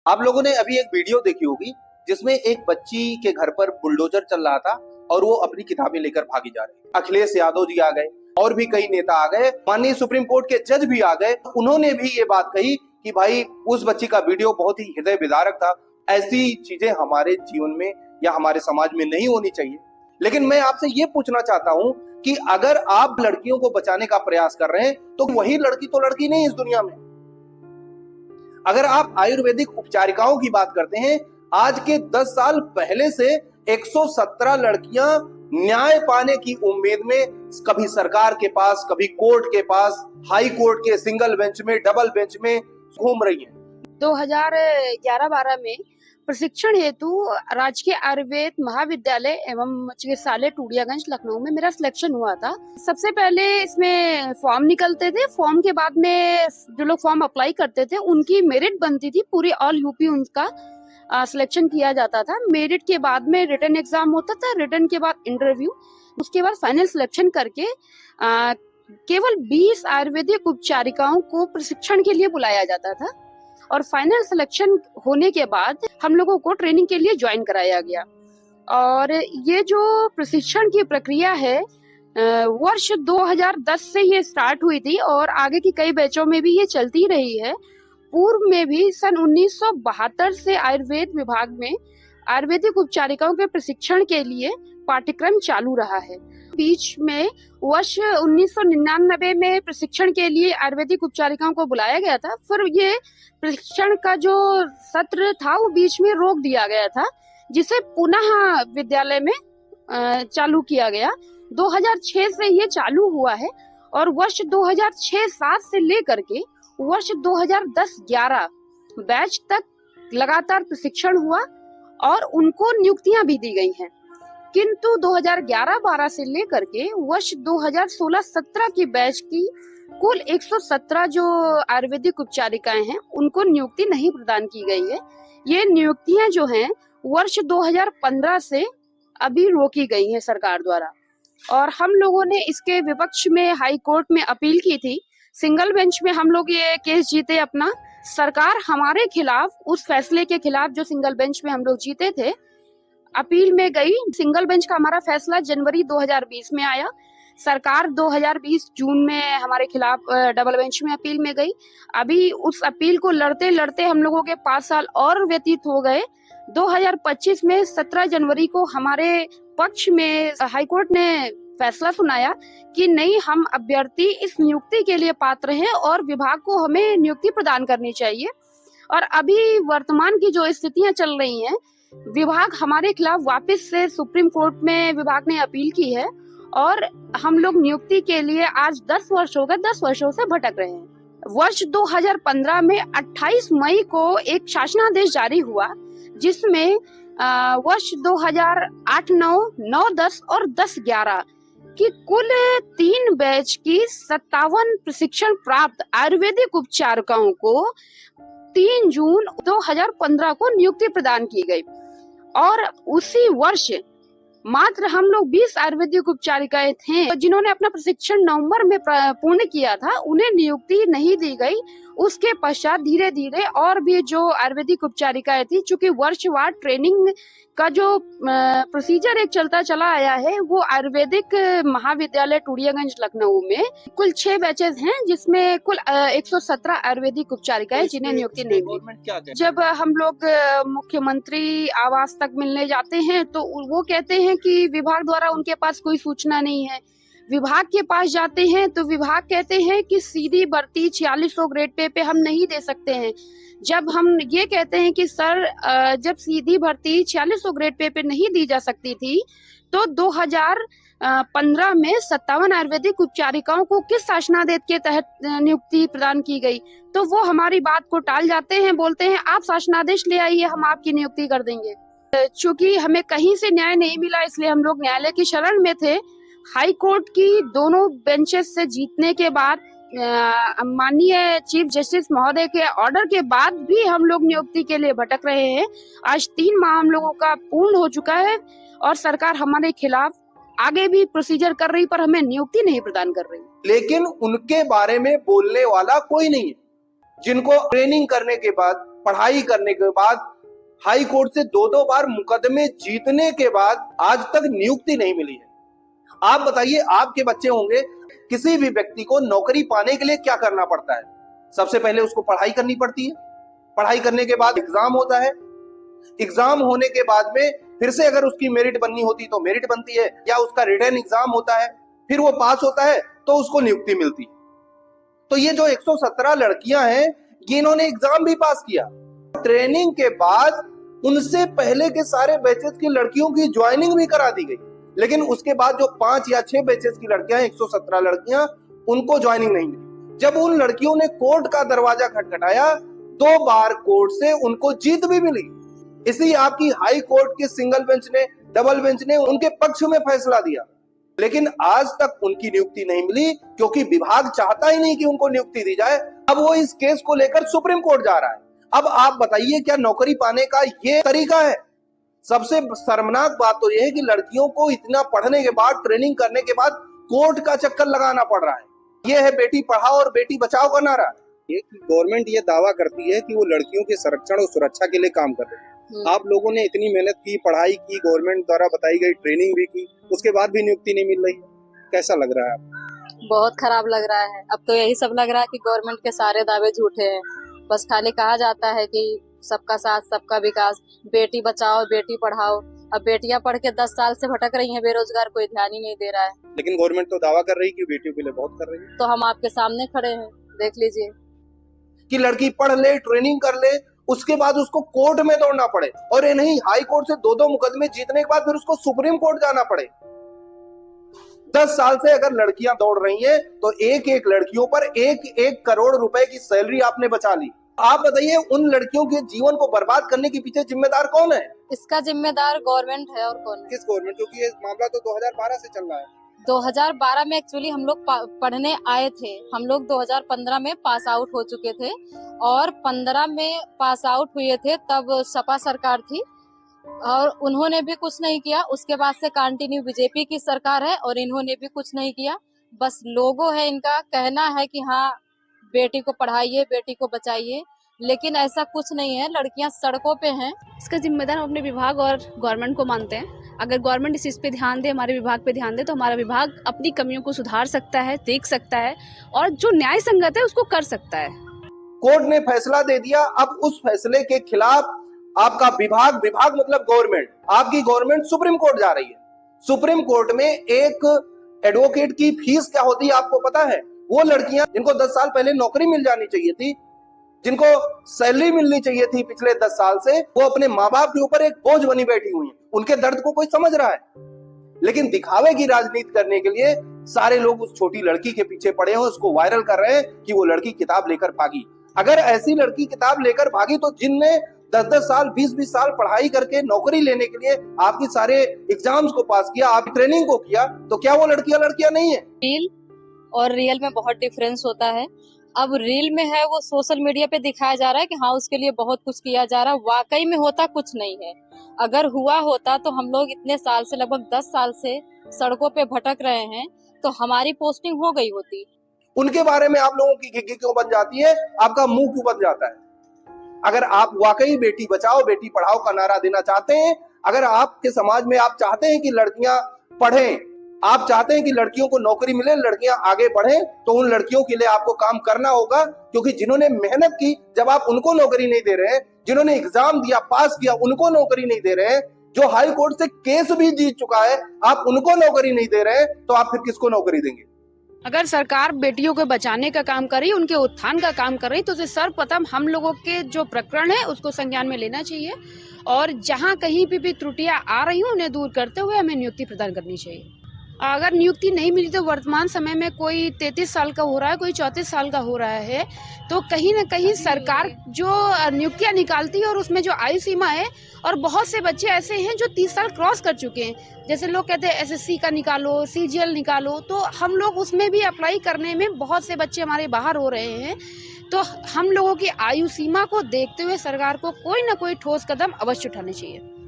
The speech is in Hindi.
आप लोगों ने अभी एक वीडियो देखी होगी जिसमें एक बच्ची के घर पर बुलडोजर चल रहा था और वो अपनी किताबें लेकर भागी जा रही। अखिलेश यादव जी आ गए और भी कई नेता आ गए, माननीय सुप्रीम कोर्ट के जज भी आ गए। उन्होंने भी ये बात कही कि भाई उस बच्ची का वीडियो बहुत ही हृदय विदारक था, ऐसी चीजें हमारे जीवन में या हमारे समाज में नहीं होनी चाहिए। लेकिन मैं आपसे ये पूछना चाहता हूं कि अगर आप लड़कियों को बचाने का प्रयास कर रहे हैं तो वही लड़की तो लड़की नहीं इस दुनिया में। अगर आप आयुर्वेदिक उपचारिकाओं की बात करते हैं, आज के 10 साल पहले से 117 लड़कियां न्याय पाने की उम्मीद में कभी सरकार के पास, कभी कोर्ट के पास, हाई कोर्ट के सिंगल बेंच में, डबल बेंच में घूम रही हैं। 2011-12 में प्रशिक्षण हेतु राजकीय आयुर्वेद महाविद्यालय एवं चिकित्सालय टूडियागंज लखनऊ में मेरा सिलेक्शन हुआ था। सबसे पहले इसमें फॉर्म निकलते थे, फॉर्म के बाद में जो लोग फॉर्म अप्लाई करते थे उनकी मेरिट बनती थी, पूरी ऑल यूपी उनका सिलेक्शन किया जाता था। मेरिट के बाद में रिटन एग्जाम होता था, रिटन के बाद इंटरव्यू, उसके बाद फाइनल सिलेक्शन करके केवल 20 आयुर्वेदिक उपचारिकाओं को प्रशिक्षण के लिए बुलाया जाता था और फाइनल सिलेक्शन होने के बाद हम लोगों को ट्रेनिंग के लिए ज्वाइन कराया गया। और ये जो प्रशिक्षण की प्रक्रिया है वर्ष 2010 से ये स्टार्ट हुई थी और आगे की कई बैचों में भी ये चलती रही है। पूर्व में भी सन 1972 से आयुर्वेद विभाग में आयुर्वेदिक उपचारिकाओं के प्रशिक्षण के लिए पाठ्यक्रम चालू रहा है। बीच में वर्ष 1999 में प्रशिक्षण के लिए आयुर्वेदिक उपचारिकाओं को बुलाया गया था, फिर ये प्रशिक्षण का जो सत्र था वो बीच में रोक दिया गया था, जिसे पुनः विद्यालय में चालू किया गया। 2006 से ये चालू हुआ है और वर्ष 2006-07 से लेकर के वर्ष 2010-11 बैच तक लगातार प्रशिक्षण हुआ और उनको नियुक्तियां भी दी गई हैं। किंतु 2011-12 से लेकर के वर्ष 2016-17 की बैच की कुल 117 जो आयुर्वेदिक उपचारिकाएं हैं उनको नियुक्ति नहीं प्रदान की गई है। ये नियुक्तियां जो हैं वर्ष 2015 से अभी रोकी गई हैं सरकार द्वारा और हम लोगों ने इसके विपक्ष में हाई कोर्ट में अपील की थी। सिंगल बेंच में हम लोग ये केस जीते अपना। सरकार हमारे खिलाफ, उस फैसले के खिलाफ जो सिंगल बेंच में हम लोग जीते थे, अपील में गई। सिंगल बेंच का हमारा फैसला जनवरी 2020 में आया। सरकार 2020 जून में हमारे खिलाफ डबल बेंच में अपील में गई। अभी उस अपील को लड़ते लड़ते हम लोगों के 5 साल और व्यतीत हो गए। 2025 में 17 जनवरी को हमारे पक्ष में हाईकोर्ट ने फैसला सुनाया कि नहीं, हम अभ्यर्थी इस नियुक्ति के लिए पात्र हैं और विभाग को हमें नियुक्ति प्रदान करनी चाहिए। और अभी वर्तमान की जो स्थितियां चल रही हैं, विभाग हमारे खिलाफ वापस से सुप्रीम कोर्ट में विभाग ने अपील की है और हम लोग नियुक्ति के लिए आज 10 वर्ष हो गए, 10 वर्षों से भटक रहे हैं। वर्ष 2015 में 28 मई को एक शासनादेश जारी हुआ जिसमें वर्ष 2008, 9, 10 और 10-11 की कुल 3 बैच की 57 प्रशिक्षण प्राप्त आयुर्वेदिक उपचारिकाओं को 3 जून 2015 को नियुक्ति प्रदान की गई और उसी वर्ष मात्र हम लोग 20 आयुर्वेदिक उपचारिकाएं थे जिन्होंने अपना प्रशिक्षण नवंबर में पूर्ण किया था, उन्हें नियुक्ति नहीं दी गई। उसके पश्चात धीरे धीरे और भी जो आयुर्वेदिक उपचारिकाएं थी, चूंकि वर्षवार ट्रेनिंग का जो प्रोसीजर एक चलता चला आया है, वो आयुर्वेदिक महाविद्यालय टूडियागंज लखनऊ में कुल 6 बैचेस हैं जिसमें कुल 117 आयुर्वेदिक उपचारिकाएं जिन्हें नियुक्ति नहीं मिली। जब हम लोग मुख्यमंत्री आवास तक मिलने जाते हैं तो वो कहते हैं कि विभाग द्वारा उनके पास कोई सूचना नहीं है। विभाग के पास जाते हैं तो विभाग कहते हैं कि सीधी भर्ती 4600 ग्रेड पे हम नहीं दे सकते हैं। जब हम ये कहते हैं कि सर जब सीधी भर्ती 4600 ग्रेड पे नहीं दी जा सकती थी तो 2015 में 57 आयुर्वेदिक उपचारिकाओं को किस शासनादेश के तहत नियुक्ति प्रदान की गई, तो वो हमारी बात को टाल जाते हैं, बोलते हैं आप शासनादेश ले आइए, हम आपकी नियुक्ति कर देंगे। चूंकि हमें कहीं से न्याय नहीं मिला इसलिए हम लोग न्यायालय की शरण में थे। हाई कोर्ट की दोनों बेंचेस से जीतने के बाद माननीय चीफ जस्टिस महोदय के ऑर्डर के बाद भी हम लोग नियुक्ति के लिए भटक रहे हैं। आज 3 माह हम लोगों का पूर्ण हो चुका है और सरकार हमारे खिलाफ आगे भी प्रोसीजर कर रही पर हमें नियुक्ति नहीं प्रदान कर रही। लेकिन उनके बारे में बोलने वाला कोई नहीं है, जिनको ट्रेनिंग करने के बाद पढ़ाई करने के बाद, हाई कोर्ट से 2-2 बार मुकदमे जीतने के बाद आज तक नियुक्ति नहीं मिली है। आप बताइए, आपके बच्चे होंगे, किसी भी व्यक्ति को नौकरी पाने के लिए क्या करना पड़ता है? सबसे पहले उसको पढ़ाई करनी पड़ती है, पढ़ाई करने के बाद एग्जाम होता है, एग्जाम होने के बाद में फिर से अगर उसकी मेरिट बननी होती तो मेरिट बनती है, या उसका रिटन एग्जाम होता है, फिर वो पास होता है तो उसको नियुक्ति मिलती है। तो ये जो 117 लड़कियां हैं, ये इन्होंने एग्जाम भी पास किया, ट्रेनिंग के बाद उनसे पहले के सारे बैचेस की लड़कियों की ज्वाइनिंग भी करा दी गई, लेकिन उसके बाद जो 5 या 6 बैचेस की लड़कियां, 117 लड़कियां, उनको ज्वाइनिंग नहीं मिली। जब उन लड़कियों ने कोर्ट का दरवाजा खटखटाया, 2 बार कोर्ट से उनको जीत भी मिली। इसी आपकी हाई कोर्ट के सिंगल बेंच ने, डबल बेंच ने उनके पक्ष में फैसला दिया, लेकिन आज तक उनकी नियुक्ति नहीं मिली, क्योंकि विभाग चाहता ही नहीं कि उनको नियुक्ति दी जाए। अब वो इस केस को लेकर सुप्रीम कोर्ट जा रहा है। अब आप बताइए, क्या नौकरी पाने का ये तरीका है? सबसे शर्मनाक बात तो यह है कि लड़कियों को इतना पढ़ने के बाद, ट्रेनिंग करने के बाद कोर्ट का चक्कर लगाना पड़ रहा है। यह है बेटी पढ़ाओ और बेटी बचाओ का नारा। गवर्नमेंट ये दावा करती है कि वो लड़कियों के संरक्षण और सुरक्षा के लिए काम कर रही है। आप लोगों ने इतनी मेहनत की, पढ़ाई की, गवर्नमेंट द्वारा बताई गई ट्रेनिंग भी की, उसके बाद भी नियुक्ति नहीं मिल रही, कैसा लग रहा है आपको? बहुत खराब लग रहा है। अब तो यही सब लग रहा है कि गवर्नमेंट के सारे दावे झूठे हैं। बस खाली कहा जाता है कि सबका साथ, सबका विकास, बेटी बचाओ, बेटी पढ़ाओ। अब बेटियां पढ़ के 10 साल से भटक रही हैं बेरोजगार, कोई ध्यान ही नहीं दे रहा है। लेकिन गवर्नमेंट तो दावा कर रही है कि बेटियों के लिए बहुत कर रही है। तो हम आपके सामने खड़े हैं, देख लीजिए कि लड़की पढ़ ले, ट्रेनिंग कर ले, उसके बाद उसको कोर्ट में दौड़ना पड़े, और ये नहीं, हाई कोर्ट से 2-2 मुकदमे जीतने के बाद फिर उसको सुप्रीम कोर्ट जाना पड़े। 10 साल से अगर लड़कियां दौड़ रही हैं, तो एक एक लड़कियों पर 1-1 करोड़ रुपए की सैलरी आपने बचा ली। आप बताइए, उन लड़कियों के जीवन को बर्बाद करने के पीछे जिम्मेदार कौन है? इसका जिम्मेदार गवर्नमेंट है, और कौन है? किस गवर्नमेंट? क्योंकि ये मामला तो 2012 से चल रहा है। 2012 में एक्चुअली हम लोग पढ़ने आए थे। हम लोग 2015 में पास आउट हो चुके थे, और 15 में पास आउट हुए थे, तब सपा सरकार थी और उन्होंने भी कुछ नहीं किया। उसके बाद से कंटिन्यू बीजेपी की सरकार है और इन्होंने भी कुछ नहीं किया। बस लोगो है, इनका कहना है कि हाँ बेटी को पढ़ाइए, बेटी को बचाइए, लेकिन ऐसा कुछ नहीं है। लड़कियां सड़कों पे हैं। इसका जिम्मेदार हम अपने विभाग और गवर्नमेंट को मानते हैं। अगर गवर्नमेंट इस चीज़ पे ध्यान दे, हमारे विभाग पे ध्यान दे, तो हमारा विभाग अपनी कमियों को सुधार सकता है, देख सकता है, और जो न्याय संगत है उसको कर सकता है। कोर्ट ने फैसला दे दिया, अब उस फैसले के खिलाफ आपका विभाग मतलब गवर्नमेंट, आपकी गवर्नमेंट सुप्रीम कोर्ट जा रही है। सुप्रीम कोर्ट में एक एडवोकेट की फीस क्या होती है आपको पता है? वो लड़कियां जिनको 10 साल पहले नौकरी मिल जानी चाहिए थी, जिनको सैलरी मिलनी चाहिए थी पिछले 10 साल से, वो अपने माँ बाप के ऊपर एक बोझ बनी बैठी हुई है। उनके दर्द को कोई समझ रहा है, लेकिन दिखावे की राजनीति करने के लिए सारे लोग उस छोटी लड़की के पीछे पड़े हैं, उसको वायरल कर रहे हैं कि वो लड़की किताब लेकर भागी। अगर ऐसी लड़की किताब लेकर भागी, तो जिनने 10-10 साल, 20-20 साल पढ़ाई करके नौकरी लेने के लिए आपकी सारे एग्जाम्स को पास किया, आप ट्रेनिंग को किया, तो क्या वो लड़कियां नहीं है? रील और रियल में बहुत डिफरेंस होता है। अब रील में है वो सोशल मीडिया पे दिखाया जा रहा है कि हाँ उसके लिए बहुत कुछ किया जा रहा है, वाकई में होता कुछ नहीं है। अगर हुआ होता तो हम लोग इतने साल से, लगभग 10 साल से सड़कों पे भटक रहे हैं, तो हमारी पोस्टिंग हो गई होती। उनके बारे में आप लोगों की घिघी क्यों बन जाती है? आपका मुंह क्यों बन जाता है? अगर आप वाकई बेटी बचाओ बेटी पढ़ाओ का नारा देना चाहते हैं, अगर आपके समाज में आप चाहते हैं कि लड़कियां पढ़ें, आप चाहते हैं कि लड़कियों को नौकरी मिले, लड़कियां आगे बढ़ें, तो उन लड़कियों के लिए आपको काम करना होगा। क्योंकि जिन्होंने मेहनत की, जब आप उनको नौकरी नहीं दे रहे हैं, जिन्होंने एग्जाम दिया, पास किया, उनको नौकरी नहीं दे रहे हैं, जो हाई कोर्ट से केस भी जीत चुका है, आप उनको नौकरी नहीं दे रहे हैं, तो आप फिर किसको नौकरी देंगे? अगर सरकार बेटियों को बचाने का काम कर रही, उनके उत्थान का काम कर रही, तो उसे सर्वप्रथम हम लोगों के जो प्रकरण है उसको संज्ञान में लेना चाहिए, और जहां कहीं भी त्रुटियां आ रही हो उन्हें दूर करते हुए हमें नियुक्ति प्रदान करनी चाहिए। अगर नियुक्ति नहीं मिली, तो वर्तमान समय में कोई 33 साल का हो रहा है, कोई 34 साल का हो रहा है, तो कहीं ना कहीं सरकार जो नियुक्तियां निकालती है और उसमें जो आयु सीमा है, और बहुत से बच्चे ऐसे हैं जो 30 साल क्रॉस कर चुके हैं। जैसे लोग कहते हैं एसएससी का निकालो, सीजीएल निकालो, तो हम लोग उसमें भी अप्लाई करने में बहुत से बच्चे हमारे बाहर हो रहे हैं। तो हम लोगों की आयु सीमा को देखते हुए सरकार को कोई ना कोई ठोस कदम अवश्य उठाने चाहिए।